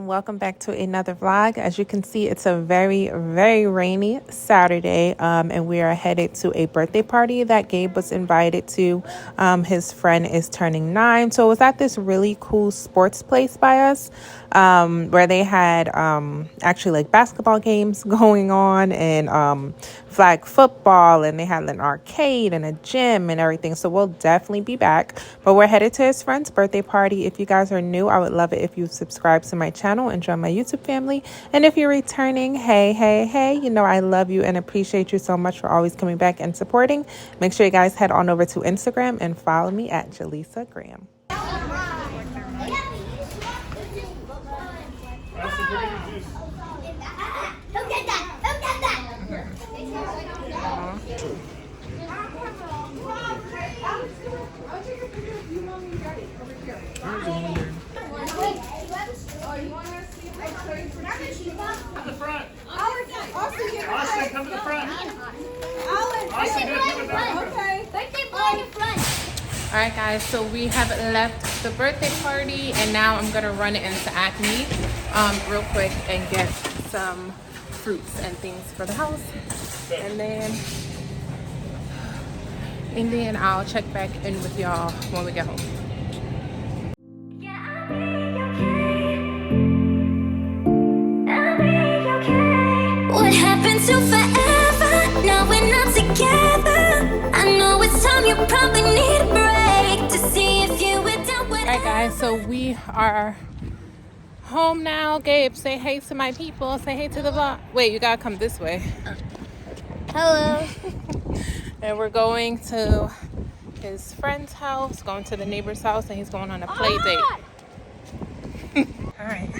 welcome back to another vlog. As you can see, it's a very rainy Saturday, and we are headed to a birthday party that Gabe was invited to. His friend is turning 9, so it was at this really cool sports place by us, where they had actually like basketball games going on and flag football, and they had an arcade and a gym and everything. So we'll definitely be back, but we're headed to his friend's birthday party. If you guys are new, I would love it if you subscribe to my channel and join my YouTube family. And if you're returning, hey, you know I love you and appreciate you so much for always coming back and supporting. Make sure you guys head on over to Instagram and follow me at Jaleesa Graham. Austin, come to the front. Alright guys, so we have left the birthday party and now I'm gonna run into Acme real quick and get some fruits and things for the house, and then I'll check back in with y'all when we get home. What happened to forever? Now we're not together. I know it's time, you probably need a break to see if you were down with. Alright guys, so we are home now. Gabe, say hey to my people. Say hey to the vlog. Wait, you gotta come this way. Hello. And we're going to his friend's house, going to the neighbor's house, and he's going on a play date. Alright.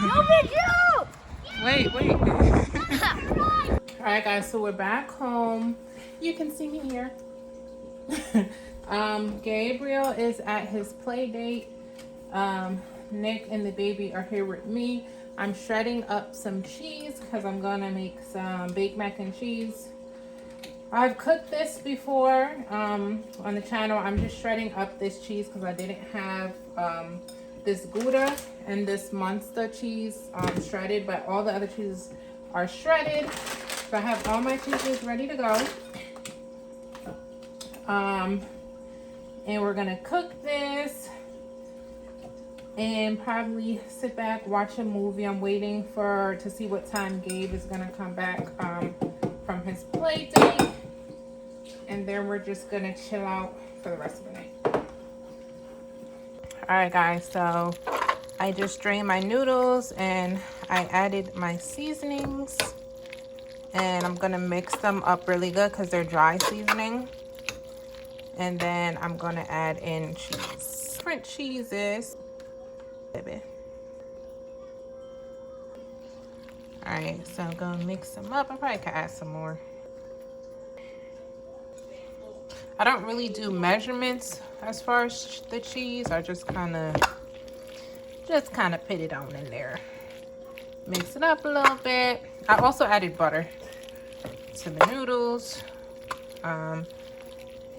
No video. Wait. Alright guys, so we're back home. You can see me here. Gabriel is at his play date. Nick and the baby are here with me. I'm shredding up some cheese because I'm gonna make some baked mac and cheese. I've cooked this before on the channel. I'm just shredding up this cheese because I didn't have this Gouda and this Monster cheese shredded, but all the other cheeses are shredded. So I have all my cheeses ready to go. And we're gonna cook this and probably sit back, watch a movie. I'm waiting to see what time Gabe is gonna come back from his play date, and then we're just gonna chill out for the rest of the night. All right guys, so I just drained my noodles and I added my seasonings, and I'm gonna mix them up really good because they're dry seasoning. And then I'm gonna add in cheese, different cheeses. Baby. All right, so I'm gonna mix them up. I probably could add some more. I don't really do measurements as far as the cheese. I just kind of put it on in there. Mix it up a little bit. I also added butter to the noodles.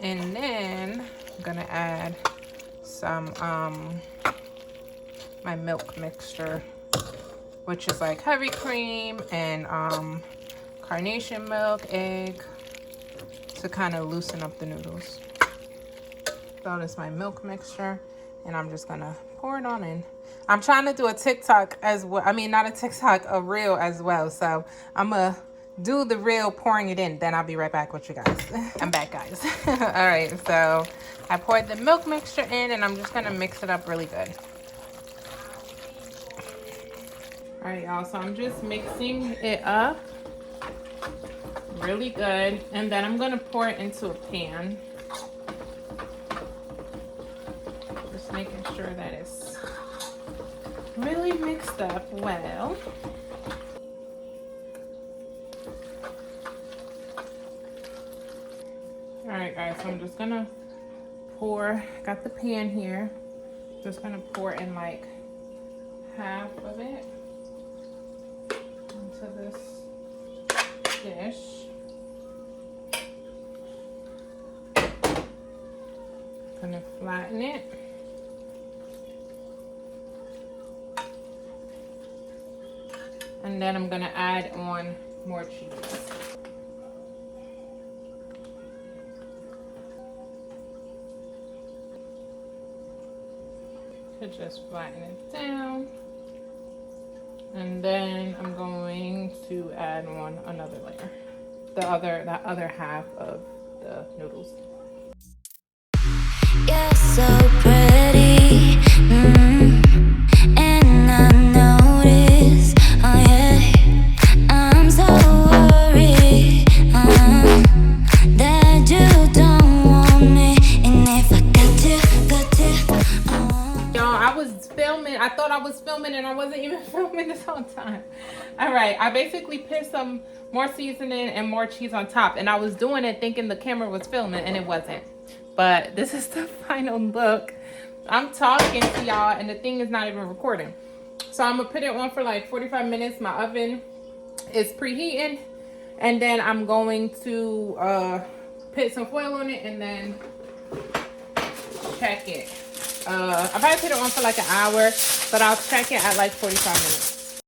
And then I'm gonna add some my milk mixture, which is like heavy cream and carnation milk, egg, to kind of loosen up the noodles. So this is my milk mixture, and I'm just gonna pour it on in. I'm trying to do a TikTok as well. I mean, not a TikTok, a reel as well. So I'm gonna do the reel pouring it in, then I'll be right back with you guys. I'm back guys. All right, so I poured the milk mixture in and I'm just gonna mix it up really good. All right y'all, so I'm just mixing it up really good, and then I'm gonna pour it into a pan. Just making sure that it's really mixed up well. All right guys, so I'm just gonna pour, got the pan here, just gonna pour in like half of it into this dish. Gonna flatten it. And then I'm gonna add on more cheese. To just flatten it down. And then I'm going to add on another layer. That other half of the noodles. You're so pretty, and I notice, oh yeah, I'm so worried that you don't want me, and if I got to, Y'all, I was filming. I thought I was filming and I wasn't even filming this whole time. All right, I basically put some more seasoning and more cheese on top, and I was doing it thinking the camera was filming, and it wasn't. But this is the final look. I'm talking to y'all and the thing is not even recording. So I'm gonna put it on for like 45 minutes. My oven is preheating, and then I'm going to put some foil on it and then check it. I probably put it on for like an hour, but I'll check it at like 45 minutes.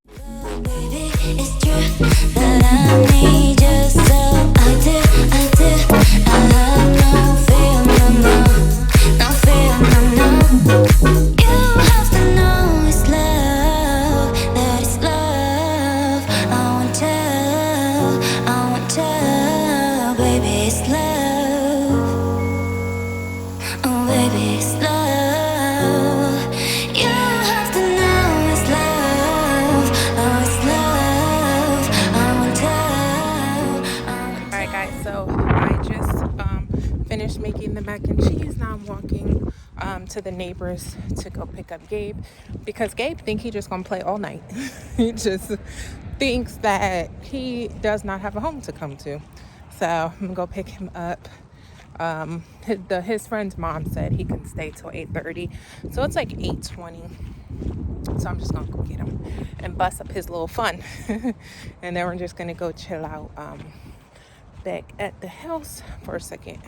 baby, it's true that I need you so I do, I have no fear, no fear, no. You have to know it's love, that it's love. I want you, baby, it's love. Oh, baby, it's love. You have to know it's love. Oh, it's love. I want you. All right, guys. So I just finished making the mac and cheese. Now I'm walking to the neighbors to go pick up Gabe, because Gabe thinks he just gonna play all night. He just thinks that he does not have a home to come to. So I'm gonna go pick him up. His friend's mom said he can stay till 8:30, so it's like 8:20. So I'm just gonna go get him and bust up his little fun. And then we're just gonna go chill out back at the house for a second.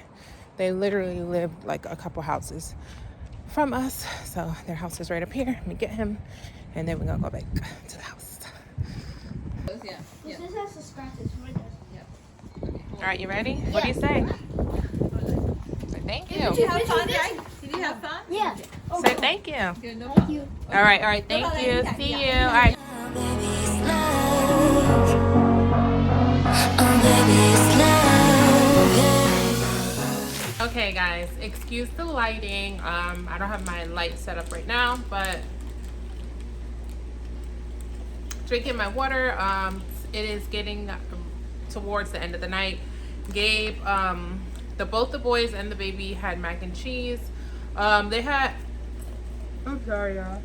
They literally live like a couple houses from us, so their house is right up here. Let me get him, and then we're gonna go back to the house. Yeah. This has to scratch its windows. All right, you ready? What do you say? Say thank you. Did you have fun, guys? Did you have fun? Yeah. Say thank you. Good, no Thank problem. you. All right. Thank you. See you. All right. Baby, it's love. Oh, baby, it's love. Yeah. Okay, guys. Excuse the lighting. I don't have my light set up right now, but drinking my water. It is getting towards the end of the night. Gabe, both the boys and the baby had mac and cheese. I'm sorry, y'all.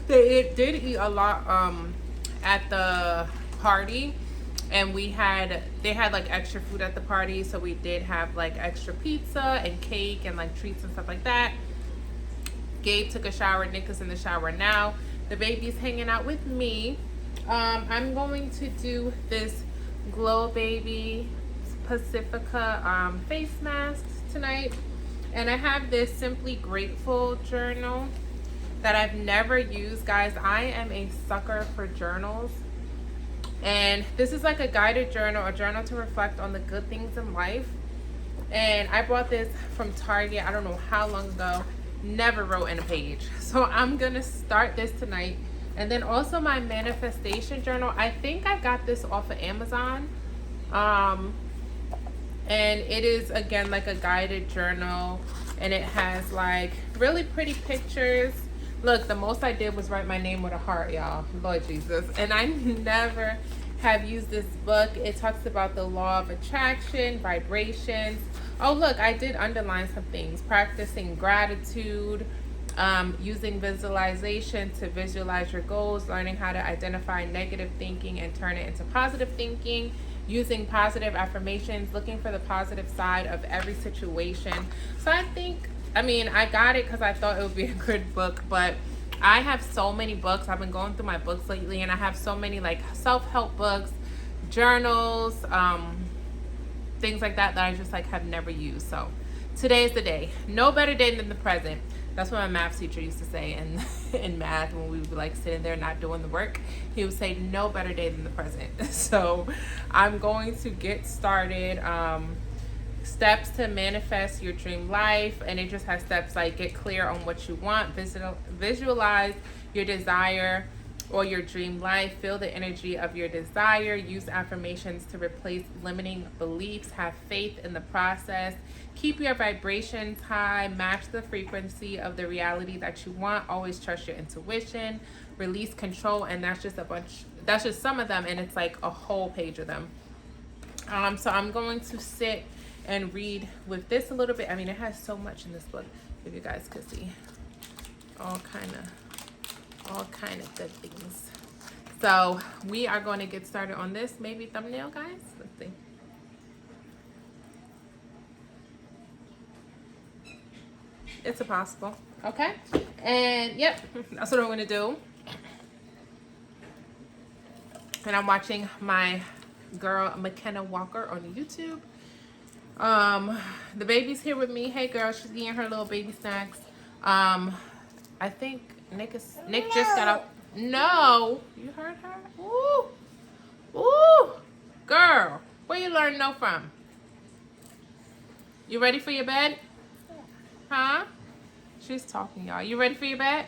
They did eat a lot at the party, and they had like extra food at the party, so we did have like extra pizza and cake and like treats and stuff like that. Gabe took a shower. Nick is in the shower now. The baby's hanging out with me. I'm going to do this Glow Baby Pacifica face mask tonight, and I have this Simply Grateful journal that I've never used. Guys, I am a sucker for journals, and this is like a guided journal, a journal to reflect on the good things in life. And I bought this from Target, I don't know how long ago. Never wrote in a page, so I'm gonna start this tonight. And then also my manifestation journal, I think I got this off of Amazon, and it is again like a guided journal, and it has like really pretty pictures. Look, the most I did was write my name with a heart, y'all. Lord Jesus. And I never have used this book. It talks about the law of attraction, vibrations. Oh, look, I did underline some things. Practicing gratitude, using visualization to visualize your goals, learning how to identify negative thinking and turn it into positive thinking, using positive affirmations, looking for the positive side of every situation. So I got it because I thought it would be a good book, but I have so many books. I've been going through my books lately, and I have so many like self-help books, journals, things like that I just like have never used. So today is the day. No better day than the present. That's what my math teacher used to say in math when we would like sitting there not doing the work. He would say no better day than the present. So I'm going to get started. Steps to manifest your dream life, and it just has steps like get clear on what you want, visualize your desire or your dream life, feel the energy of your desire, use affirmations to replace limiting beliefs, have faith in the process, keep your vibrations high, match the frequency of the reality that you want, always trust your intuition, release control. And that's just some of them, and it's like a whole page of them. So I'm going to sit and read with this a little bit. I mean, it has so much in this book, if you guys could see. All kind of good things. So we are going to get started on this. Maybe thumbnail, guys. Let's see. It's possible. Okay. And yep, that's what I'm going to do. And I'm watching my girl McKenna Walker on YouTube. The baby's here with me. Hey girl, she's eating her little baby snacks. I think Nick just got up. No, you heard her? Ooh, ooh, girl, where you learn no from? You ready for your bed? Huh? She's talking, y'all. You ready for your bed?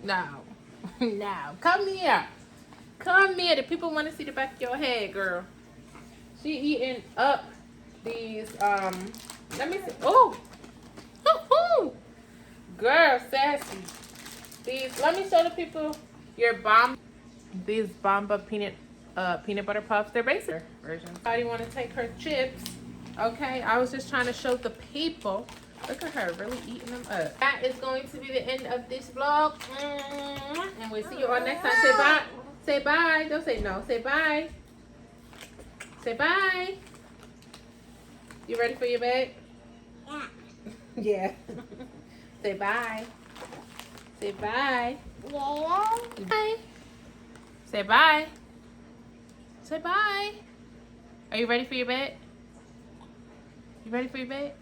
No, no. Come here. Come here. The people want to see the back of your head, girl. She eating up these, let me see. Oh, girl, sassy. These, let me show the people these Bomba peanut butter puffs. They're basic versions. Somebody want to take her chips? Okay, I was just trying to show the people. Look at her, really eating them up. That is going to be the end of this vlog. And we'll see you all next time. Say bye. Say bye. Don't say no. Say bye. Say bye. You ready for your bed? Yeah. Say bye. Say bye. Bye. Say bye. Say bye. Are you ready for your bed? You ready for your bed?